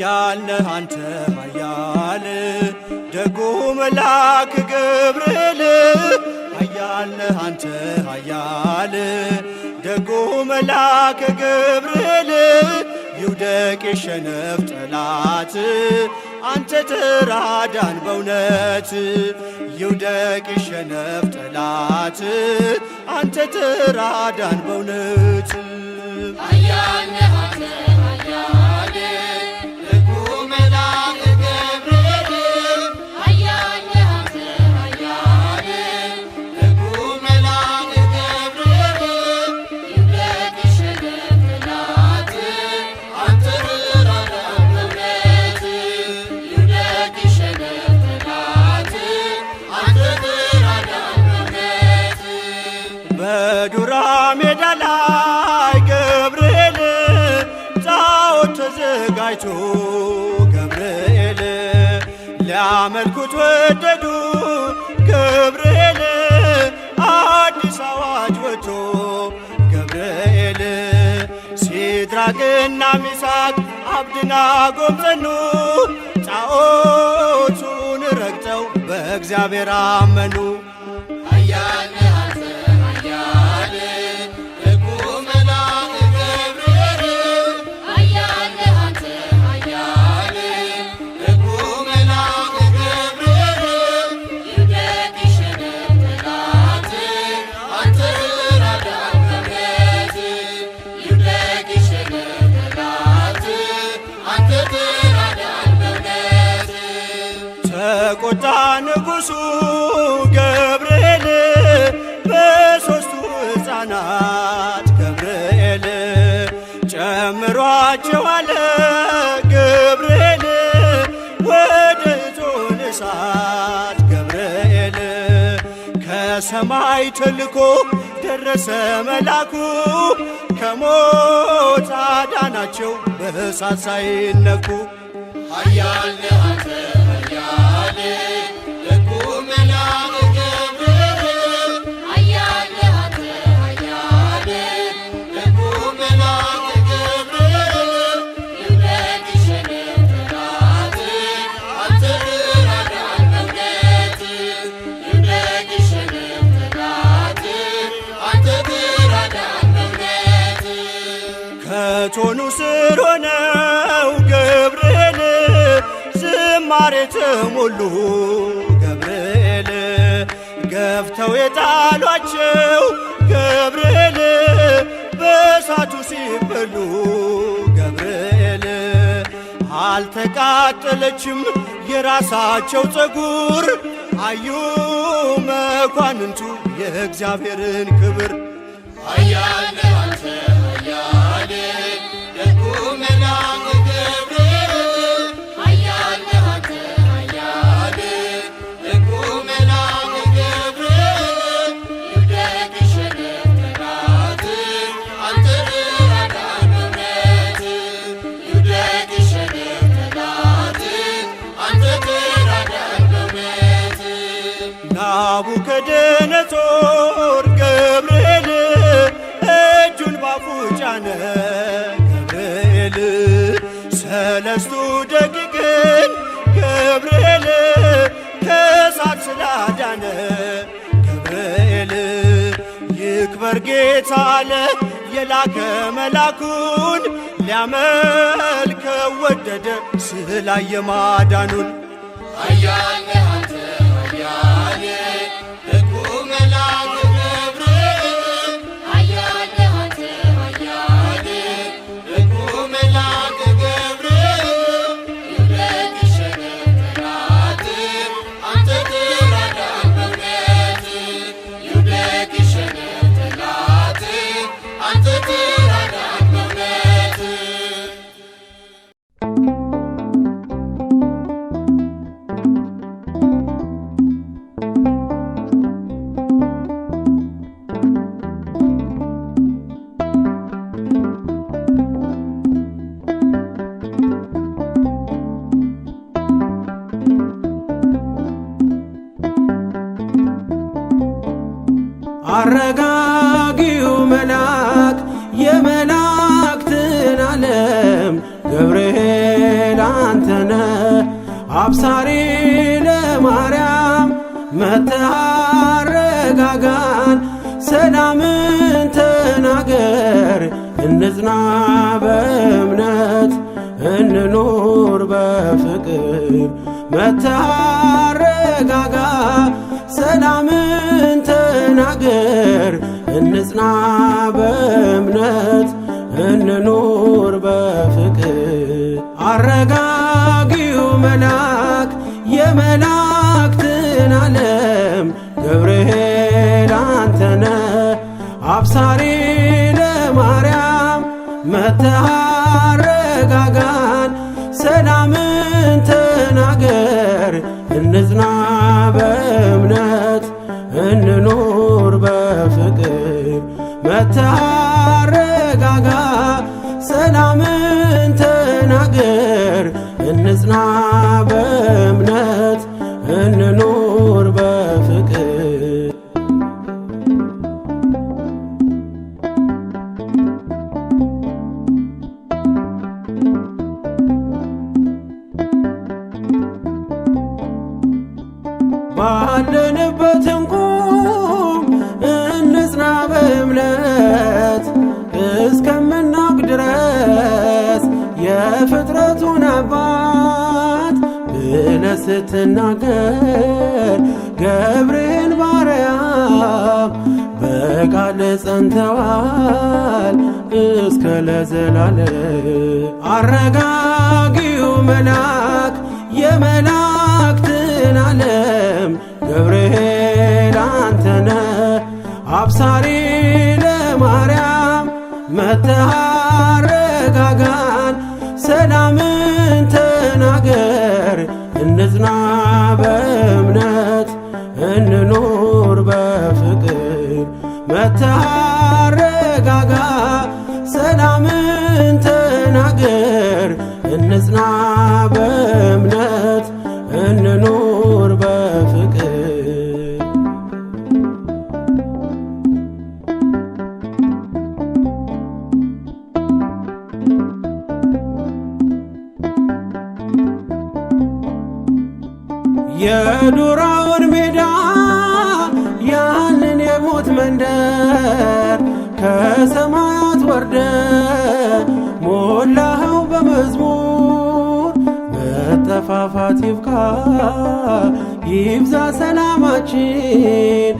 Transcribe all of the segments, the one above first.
ኃያል ነህ አንተ ኃያል ደጉ መልአክ ገብርኤል ኃያል ነህ አንተ ኃያል ደጉ መልአክ ገብርኤል ይውደቅ የሸነፍ ጠላት አንተ ተራዳን በእውነት ይውደቅ የሸነፍ ጠላት አንተ ተራዳን በእውነት ኃያል ነህ አንተ ኃያል ደጉ መልአክ ገብርኤል ኃያል ነህ አንተ ኃያል ደጉ መልአክ ገብርኤል ይውደቅ የሸነፍ ጠላት አንተ ተራዳን በእውነት ይውደቅ የሸነፍ ጠላት አንተ ተራዳን በእውነት በዱራ ሜዳ ላይ ገብርኤል ጣዖት ተዘጋጅቶ ገብርኤል ሊያመልኩት ወደዱ ገብርኤል አዲስ አዋጅ ወጥቶ ገብርኤል ሲድራቅና ሚሳቅ አብደናጎም ጸኑ ጣዖቱን ረግጠው በእግዚአብሔር አመኑ። ኃያል ነህ አንተ ኃያል ደጉ መልአክ ገብርኤል ኃያል ነህ አንተ ኃያል ደጉ መልአክ ገብርኤል ይውደቅ የሸነፍ ጠላት አንተ ተራዳን በእውነት ይውደቅ የሸነፍ ጠላት አንተ ተራዳን በእውነት ተቆጣ ንጉሡ ገብርኤል በሦስቱ ሕፃናት ገብርኤል ጨምሯቸው አለ ገብርኤል ወደ እቶነ እሳት ገብርኤል ከሰማይ ተልኮ ደረሰ መላኩ ከሞት አዳናቸው በእሳት ሳይነኩ። ኃያል ነህ አንተ ኃያል ደጉ መልአክ ገብርኤል ኃያል ነህ አንተ ኃያል ደጉ መልአክ ገብርኤል ይውደቅ የሸነፍ ጠላት አንተ ተራዳን በእውነት ይውደቅ የሸነፍ ጠላት አንተ ተራዳን በእውነት ከቶኑ ስር ሆነው ገብርኤል ዝማሬ ተሞሉ ገብርኤል ገፍተው የጣሏቸው ገብርኤል በእሳቱ ሲበሉ ገብርኤል አልተቃጠለችም የራሳቸው ፀጉር አዩ መኳንንቱ የእግዚአብሔርን ክብር። ኃያል ነህ አንተ ኃያል ደጉ መልአክ ገብርኤል ኃያል ነህ አንተ ኃያል ደጉ መልአክ ገብርኤል ይውደቅ የሸነፍ ጠላት አንተ ተራዳን በእውነት ይውደቅ የሸነፍ ጠላት አንተ ተራዳን በእውነት ናቡከደነጾር ገብርኤል እጁን ባፉ ጫነ ገብርኤል ሰለስቱ ደቂቅን ገብርኤል ከእሳት ስላዳነ ገብርኤል ይክበር ጌታ አለ የላከ መላኩን ሊያመልከው ወደደ ስላየ ማዳኑን። ኃያል ነህ አንተ ኃያል ደጉ መልአክ ገብርኤል ኃያል ነህ አንተ ኃያል ደጉ መልአክ ገብርኤል ይውደቅ የሸነፍ ጠላት አንተ ተራዳን በእውነት ይውደቅ የሸነፍ ጠላት አንተ ተራዳን በእውነት አረጋጊው መልአክ የመላእክትን ዓለም ገብርኤል አብሳሪ ለማርያም መጥተህ አረጋጋን። ሰላምን ተናገር እንጽና በእምነት እንኑር በፍቅር። መጥተህ አረጋጋ ሰላምን ተናገር እንጽና በእምነት እንኑር በፍቅር። አረጋጊው መልአክ የመላእክትን ዓለም ገብርኤል አንተነ አብሳሪ ለማርያም መጥተህ አረጋጋን። ሰላምን ተናገር እንጽና በእምነት እንኑር በፍቅር። መጥተህ አረጋጋ ሰላምን ተናገር እንጽና በእምነት እንኑር በፍቅር። ባለንበት እንቁም እንጽና በእምነት እስከምናውቅ ድረስ የፍጥረቱን አባት ብለህ ስትናገር ገብርኤል ባርያም በቃል ጸንተዋል እስከ ለዘላለም። አረጋጊው መልአክ የመላእክትን ዓለም ገብርኤል አንተነ አብሳሪ ለማርያም መጥተህ አረጋጋን። ሰላምን ተናገር እንጽና በእምነት እንኑር በፍቅር። መጥተህ አረጋጋ ሰላምን ተናገር እንጽና በእምነት እንኑር በፍቅር። የዱራውን ሜዳ ያንን የሞት መንደር ከሰማያት ወርደ ሞላኸው በመዝሙር። መጠፋፋት ይብቃ ይብዛ ሰላማችን።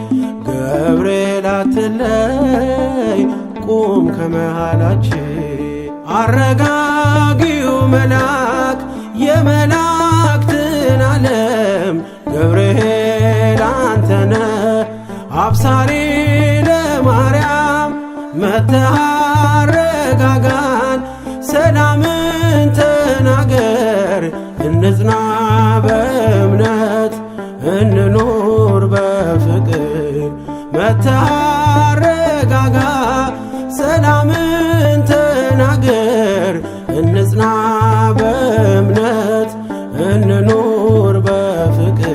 ገብርኤል አትለይ ቁም ከመሃላችን። አረጋጊው መልአክ የመላእክትን ዓለም ገብርኤል አንተነ አብሳሪ ለማርያም መጥተህ አረጋጋን። ሰላምን ተናገር እንጽና በእምነት እንኑር በፍቅር። መጥተህ አረጋጋ ሰላምን ተናገር እንጽና በእምነት እንኑር በፍቅር።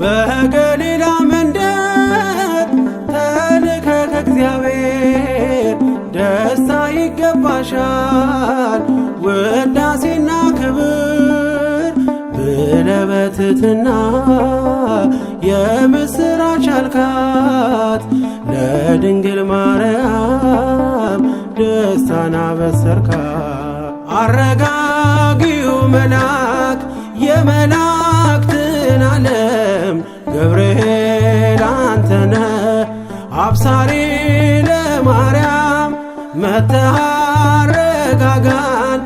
በገሊላ መንደር ተልከ ከእግዚአብሔር ደስታ ይገባሻል ውዳሴና ክብር ብለህ በትሕትና የምስራች አልካት። ለድንግል ማርያም ደስታን አበሰርካት። አረጋጊው መልአክ የመላእክትን ዓለም ገብርኤል አንተነ አብሳሪ ለማርያም መጥተህ አረጋጋን።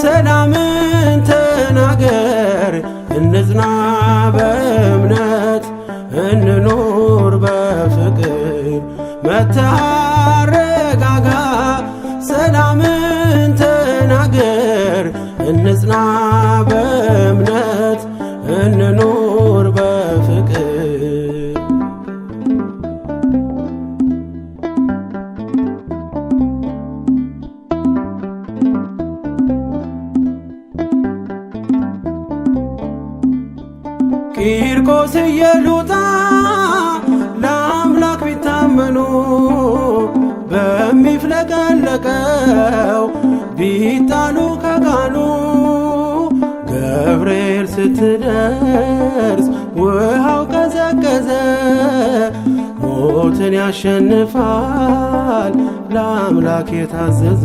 ሰላምን ተናገር እንጽና በእምነት እንኑር በፍቅር። መጥተህ አረጋጋ ሰላምን ተናገር እንጽና በእምነት እንኑር በፍቅር። ኪር ቂርቆስ ኢየሉጣ ለአምላክ ቢታመኑ በሚፍለቀለቀው ቢጣሉ ከጋኑ ገብርኤል ስትደርስ ውሃው ቀዘቀዘ። ሞትን ያሸንፋል ለአምላክ የታዘዘ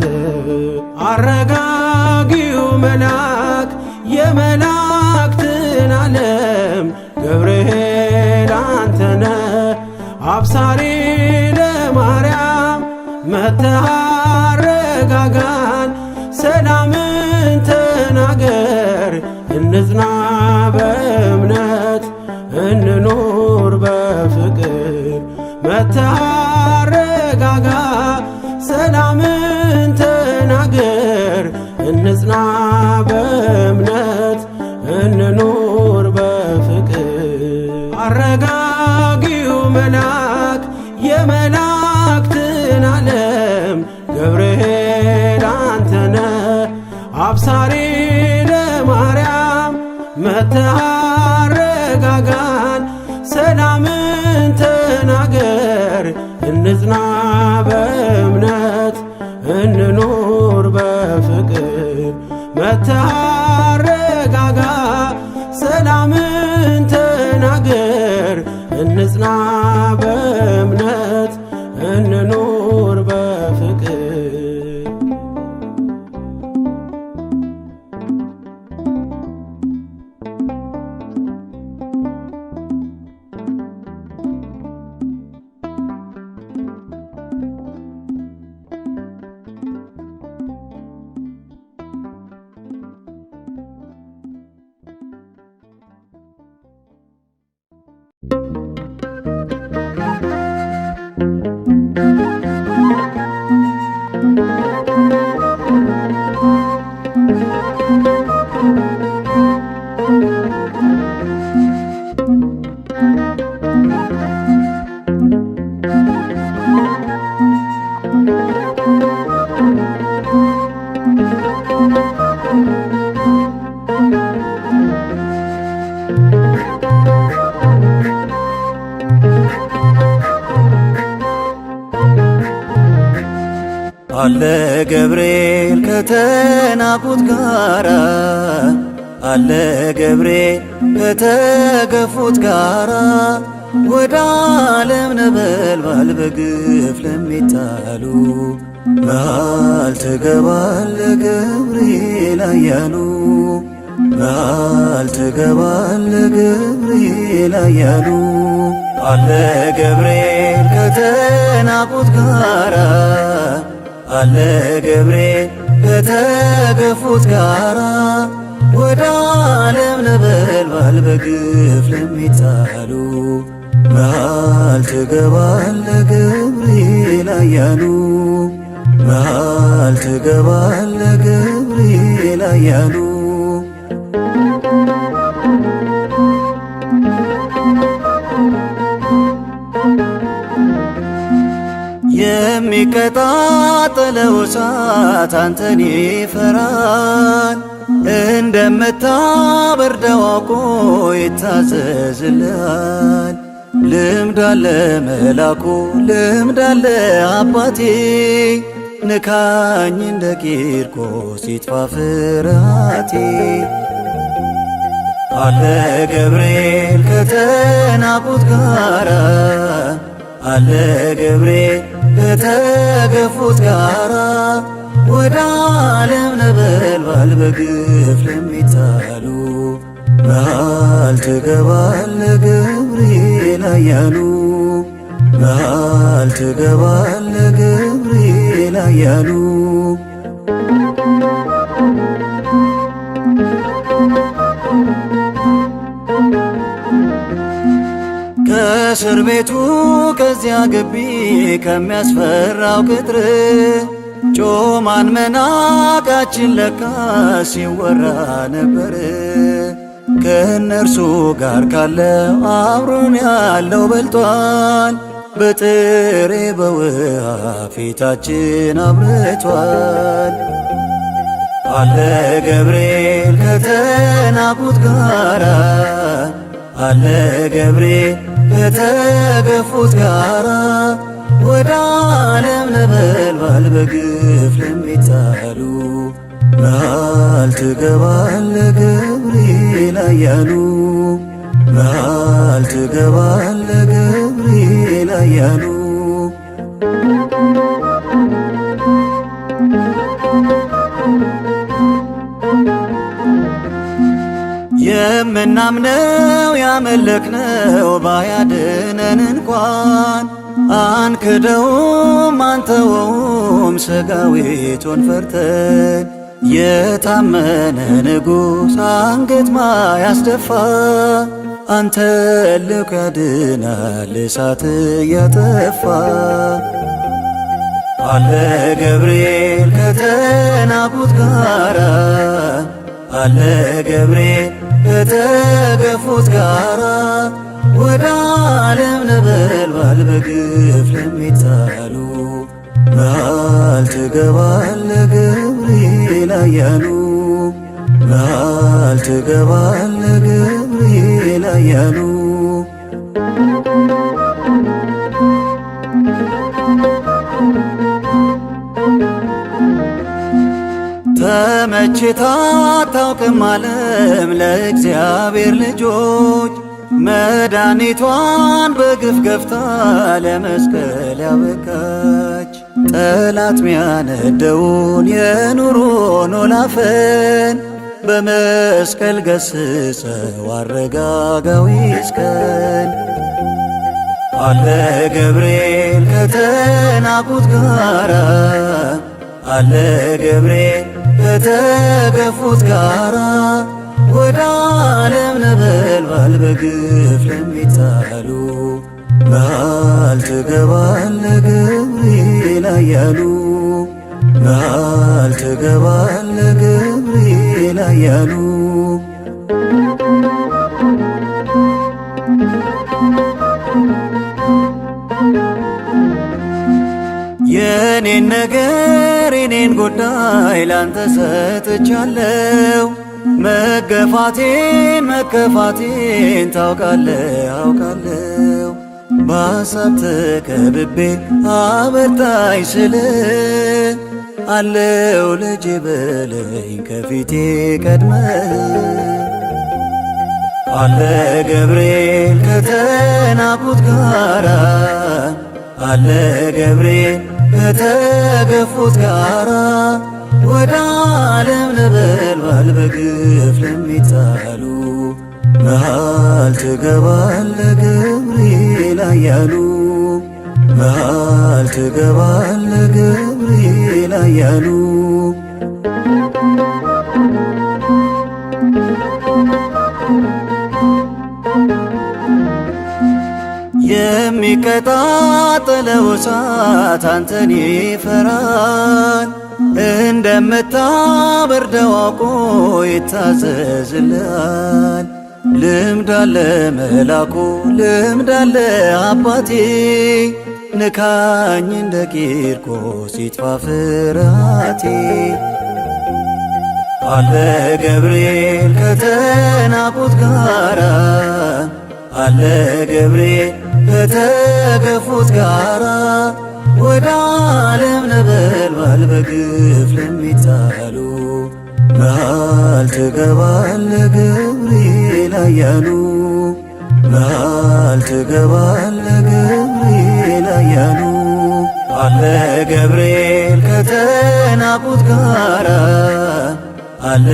አረጋጊው መልአክ የመላእክትን ዓለም ገብርኤል አንተነ አብሳሪ ለማርያም መጥተህ አረጋጋን ሰላምን ተናገር እንጽና በእምነት እንኑር በፍቅር መጥተህ አረጋጋ ሰላምን ተናገር እንጽና በእምነት እንኑር በፍቅር አረጋጊው መልአክ የመላእክትን ዓለም ገብርኤል አንተነ አብሳሪ ለማርያም መጥተህ አረጋጋን ሰላምን ተናገር እንጽና በእምነት እንኑር በፍቅር መጥተህ አረጋጋ ሰላምን ተናገር እንጽና በእምነት እንኑር በፍቅር አለ ገብርኤል ከተናቁት ጋራ አለ ገብርኤል ከተገፉት ጋራ ወደ ዓለም ነበልባል በግፍ ለሚጣሉ መሃል ትገባለህ ገብርኤል አያሉ መሃል ትገባለህ ገብርኤል አያሉ አለ ገብርኤል ከተናቁት ጋራ አለ ገብርኤል ከተገፉት ጋራ ወደ ዓለም ነበልባል በግፍ ለሚጣሉ መሃል ትገባለህ ገብርኤል አያሉ መሃል ትገባለህ ገብርኤል አያሉ የሚቀጣጠለው እሳት አንተን ይፈራል እንደምታበርደው አውቆ ይታዘዝልሃል። ልምድ አለ መላኩ ልምድ አለ አባቴ ንካኝ እንደ ቂርቆስ ይጥፋ ፍርሃቴ አለ ገብርኤል ከተናቁት ጋራ አለ ገብርኤል ከተገፉት ጋራ ወደ ዓለም ነበልባል በግፍ ለሚጣሉ መሃል ትገባለህ ገብርኤል አያሉ መሃል ትገባለህ ገብርኤል አያሉ ከእስር ቤቱ ከዚያ ግቢ ከሚያስፈራው ቅጥር ጮማን መናቃችን ለካ ሲወራ ነበር። ከእነርሱ ጋር ካለ አብሮን ያለው በልጧል። በጥሬ በውሃ ፊታችን አብርቷል። አለ ገብርኤል ከተናቁት ጋራ አለ ገብርኤል ከተገፉት ጋራ ወደ ዓለም ነበልባል በግፍ ለሚጣሉ መሃል ትገባለህ ገብርኤል ኃያሉ መሃል ትገባለህ ገብርኤል ኃያሉ የምናምነው ያመለክነው ባያድነን እንኳን አንክደውም አንተውም ሥጋዊቱን ፈርተን የታመነ ንጉሥ አንገት ማያስደፋ አንተ ልኮ ያድናል እሳት እያጠፋ አለ ገብርኤል ከተናቁት ጋራ አለ ገብርኤል ከተገፉት ጋራ ወደ ዓለም ነበልባል በግፍ ለሚጣሉ መሃል ትገባለህ ገብርኤል ኃያሉ መሃል ትገባለህ ገብርኤል ኃያሉ ተመችታ አታውቅም ዓለም ለእግዚአብሔር ልጆች መድኃኒቷን በግፍ ገፍታ ለመስቀል ያበቃች ጠላት ሚያነደውን የኑሮን ወላፈን በመስቀል ገስጸው አረጋጋው ይስቀል አለ ገብርኤል ከተናቁት ጋራ አለ ገብርኤል ከተገፉት ጋራ ወደ ዓለም ነበልባል በግፍ ለሚጣሉ መሃል ትገባለህ ገብርኤል ኃያሉ መሃል ትገባለህ ገብርኤል ኃያሉ የኔን ነገር የኔን ጉዳይ ላንተ ሰጥቻለሁ መገፋቴን መከፋቴን ታውቃለህ አውቃለሁ በሐሳብ ተከብቤ አበርታኝ ስል አለው ልጄ በለኝ ከፊቴ ቀድመህ አለ ገብርኤል ከተናቁት ጋራ አለ ገብርኤል ከተገፉት ጋራ ወደ ዓለም ነበልባል በግፍ ለሚጣሉ መሃል ትገባለህ ገብርኤል ኃያሉ መሃል ትገባለህ ገብርኤል ኃያሉ የሚቀጣጠለው እሳት አንተን ይፈራል እንደምታበርደው አውቆ ይታዘዝልሃል ልምድ አለ መላኩ ልምድ አለ አባቴ ንካኝ እንደ ቂርቆስ ይጥፋ ፍርሃቴ አለ ገብርኤል ከተናቁት ጋራ አለ ገብርኤል ከተገፉት ጋራ ወደ ዓለም ነበልባል በግፍ ለሚጣሉ መሃል ትገባለህ ገብርኤል ኃያሉ መሃል ትገባለህ ገብርኤል ኃያሉ አለ ገብርኤል ከተናቁት ጋራ አለ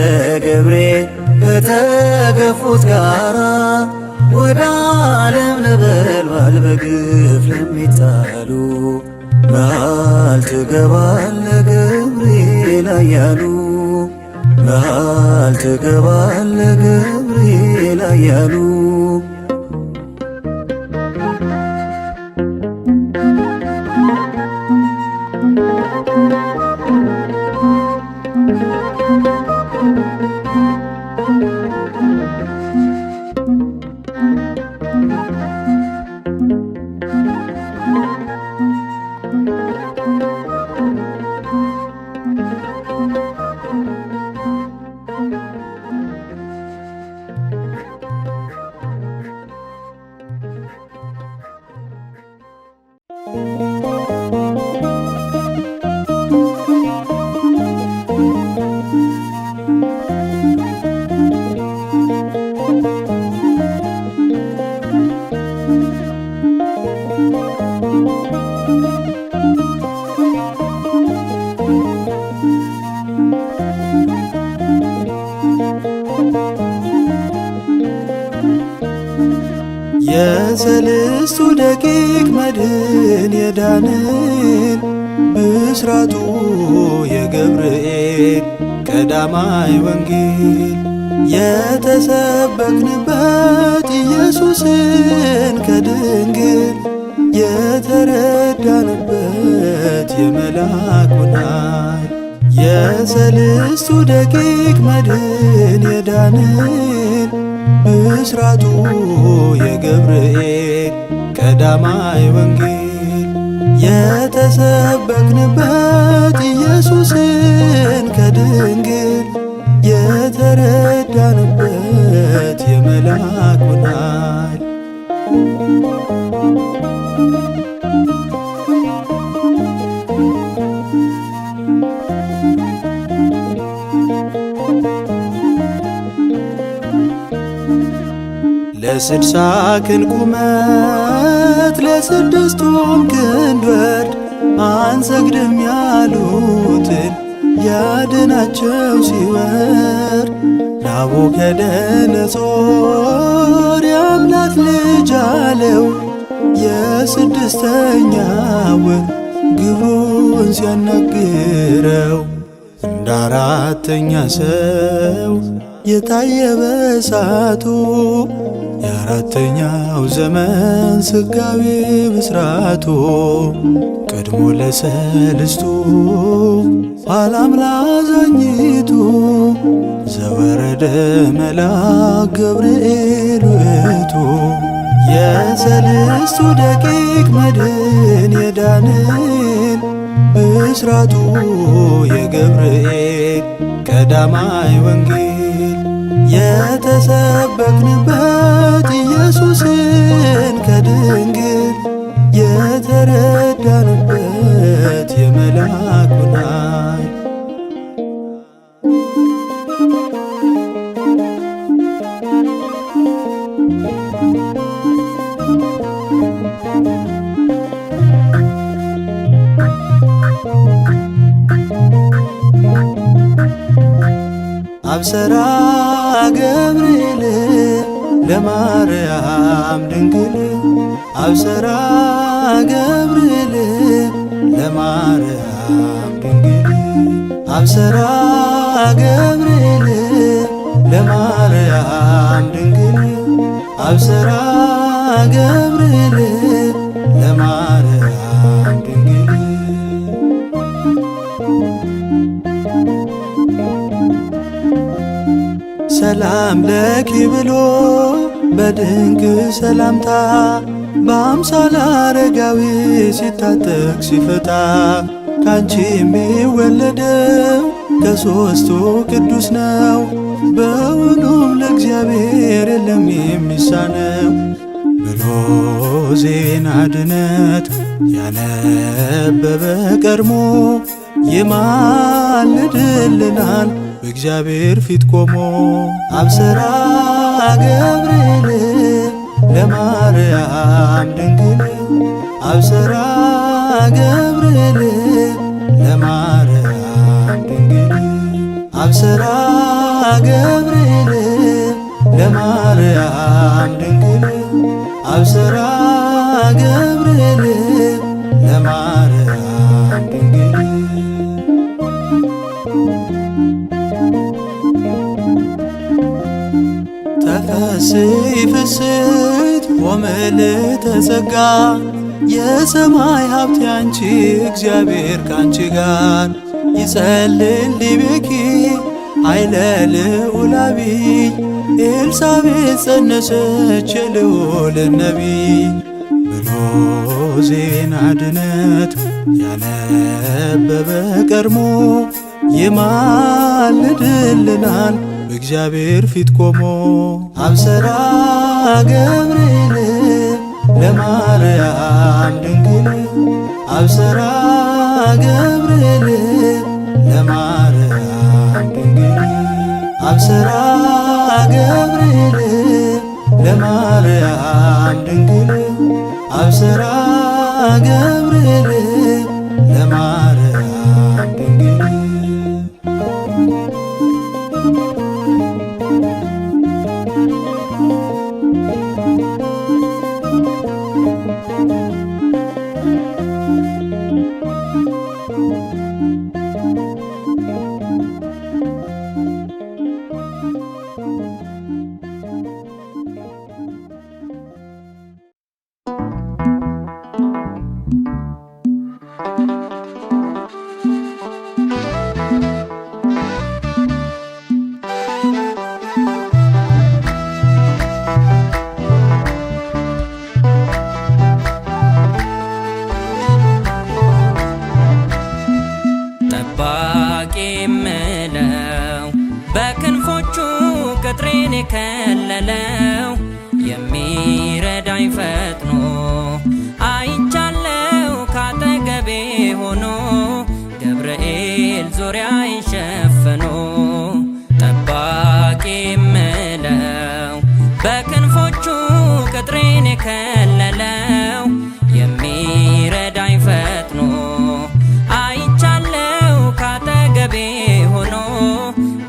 ገብርኤል ከተገፉት ጋራ ወደ ዓለም ነበልባል በግፍ ለሚጣሉ መሃል ትገባለህ ገብርኤል ኃያሉ መሃል ትገባለህ ገብርኤል ኃያሉ የሰልስቱ ደቂቅ መድኅን የዳንኤል ብስራቱ የገብርኤል ቀዳማይ ወንጌል የተሰበክንበት ኢየሱስን ከድንግል የተረዳንበት የመልአኩን ኃይል የሰልስቱ ደቂቅ መድኅን የዳንኤል ብስራቱ የገብርኤል ቀዳማይ ወንጌል የተሰበክንበት ኢየሱስን ከድንግል የተረዳንበት የመልአኩን ኃይል ለስድሳ ክንድ ቁመት ለስድስቱም ክንድ ወርድ አንሰግድም ያሉትን ያድናቸው ሲወርድ ናቡከደነፆር የአምላክ ልጅ አለው የስድስተኛውን ግብሩን ሲያናግረው እንደ አራተኛ ሰው የታየ በእሳቱ የአራተኛው ዘመን ስጋዌ ብስራቱ ቀድሞ ለሰልስቱ ኋላም ላዛኝቱ ዘወረደ መልአክ ገብርኤል ውእቱ የሰልስቱ ደቂቅ መድኅን የዳንኤል ብስራቱ የገብርኤል ቀዳማይ ወንጌል የተሰበክንበት ኢየሱስን ከድንግል የተረዳንበት የመልአኩን ኃይል አብሰራ ገብርኤል ለማርያም ድንግል አብሰራ ገብርኤል ለማርያም ድንግል አብሰራ ገብርኤል ለማርያም ድንግል አብሰራ ገብርኤል ለማርያም ድንግል ሰላም ለኪ ብሎ በድንቅ ሰላምታ በአምሳለ አረጋዊ ሲታጠቅ ሲፈታ ካንቺ የሚወለደው ከሦስቱ ቅዱስ ነው። በውኑም ለእግዚአብሔር የለም የሚሳነው ብሎ ዜና ድነት ያነበበ ቀድሞ ይማልድልናል በእግዚአብሔር ፊት ቆሞ አብሰራ ገብርኤል ለማርያም ድንግል አብሰራ ገብርኤል ለማርያም ድንግል አብሰራ ገብርኤል ለማርያም ድንግል አብሰራ ገብርኤል ለማርያም ድንግል ተፈሥሒ ፍስሕት ወምልዕተ ጸጋ የሰማይ ሀብት ያንቺ እግዚአብሔር ካንቺ ጋር ይጸልል ሊቤኪ ኃይለ ልዑል አቢይ ኤልሳቤጥ ጸነሰች የልዑልን ነቢይ ብሎ ዜና ድነት ያነበበ ቀድሞ ይማልድልናል በእግዚአብሔር ፊት ቆሞ አብሰራ ገብርኤል ለማርያም ድንግል አብሰራ ገብርኤል ለማርያም ድንግል አብሰራ ገብርኤል ለማርያም ድንግል አብሰራ ገብርኤል ለማርያም ድንግል ቅጥሬን የከለለው የሚረዳኝ ፈጥኖ አይቻለው ካጠገቤ ሆኖ ገብርኤል ዙሪያዬን ሸፍኖ ጠባቂ የምለው በክንፎቹ ቅጥሬን የከለለው የሚረዳኝ ፈጥኖ አይቻለው ካጠገቤ ሆኖ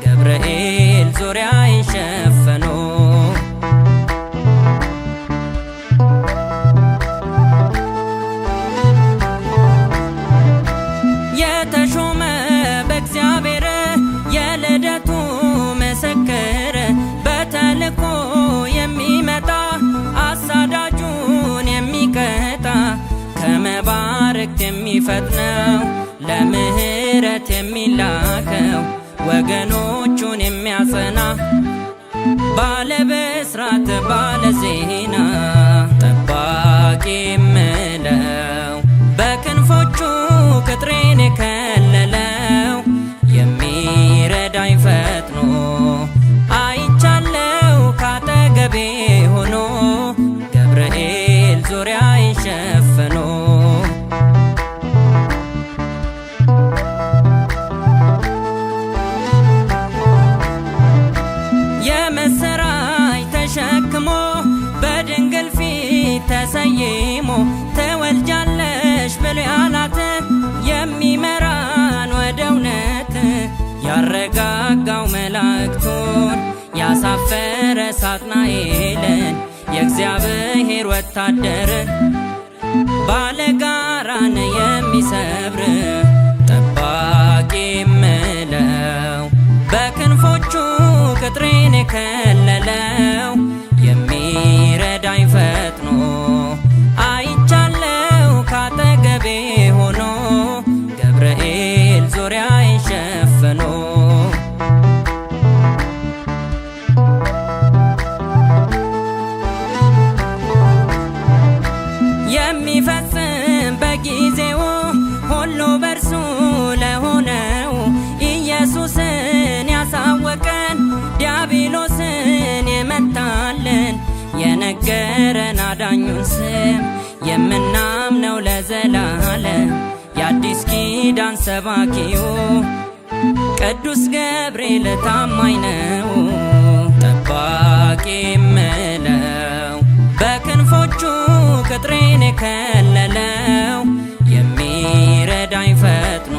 ገብርኤል ዙሪያዬን ሸፍኖ የተሾመ በእግዚአብሔር የልደቱ ምስክር በተልኮ የሚመጣ አሳዳጁን የሚቀጣ ከመባረክ የሚፈጥነው ለምህረት የሚላከው ወገኖቹን የሚያጸና ባለ ብስራት ባለ ዜና ጠባቂ የምለው በክንፎቹ ቅጥሬን የከለለው የሚረዳኝ ፈጥኖ አይቻለው ካጠገቤ ሆኖ ገብርኤል ዙሪያዬን ሸፍኖ የምስራች ተሸክሞ በድንግል ፊት ተሰይሞ ትወልጃለሽ ብሎ ያላት የሚመራን ወደ እውነት ያረጋጋው መላእክቱን ያሳፈረ ሳጥናኤልን የእግዚአብሔር ወታደር ባለጋራን የሚሰብር ጠባቂ የምለው በክንፎቹ ቅጥሬን የከለለው የሚረዳኝ ፈጥኖ አይቻለው ካጠገቤ ሆኖ ገብርኤል ዙሪያዬን ሸፍኖ የሚፈጽም በጊዜው ሁሉ በርሱ ለሆነው ኢየሱስን ያሳወቀን ዲያብሎስን የመታልን የነገረን አዳኙን ስም የምናምነው ለዘላለም የአዲስ ኪዳን ሰባኪው ቅዱስ ገብርኤል ታማኝ ነው ጠባቂ የምለው በክንፎቹ ቅጥሬን የከለለው የሚረዳኝ ፈጥኖ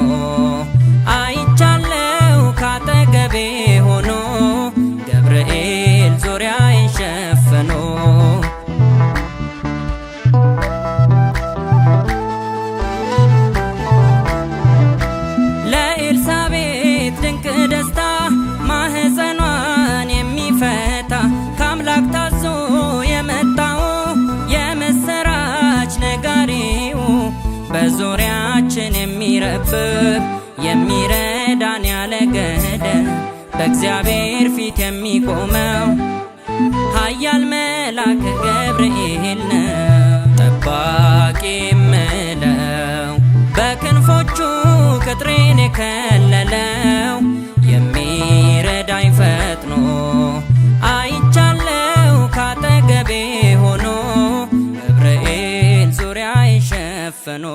አይቻለው ካጠገቤ ሆኖ ገብርኤል ዙሪያዬን ሸፍኖ ለኤልሳቤጥ ድንቅ ደስታ ማህፀኗን የሚፈታ ከአምላክ ታዞ የመጣው የምስራች ነጋሪው በዙሪያችን የሚረብብ የሚረዳን ያለ ገደብ በእግዚአብሔር ፊት የሚቆመው ኃያል መልአክ ገብርኤል ነው ጠባቂ የምለው በክንፎቹ ቅጥሬን የከለለው የሚረዳኝ ፈጥኖ አይቻለው ካጠገቤ ሆኖ ገብርኤል ዙሪያዬን ሸፍኖ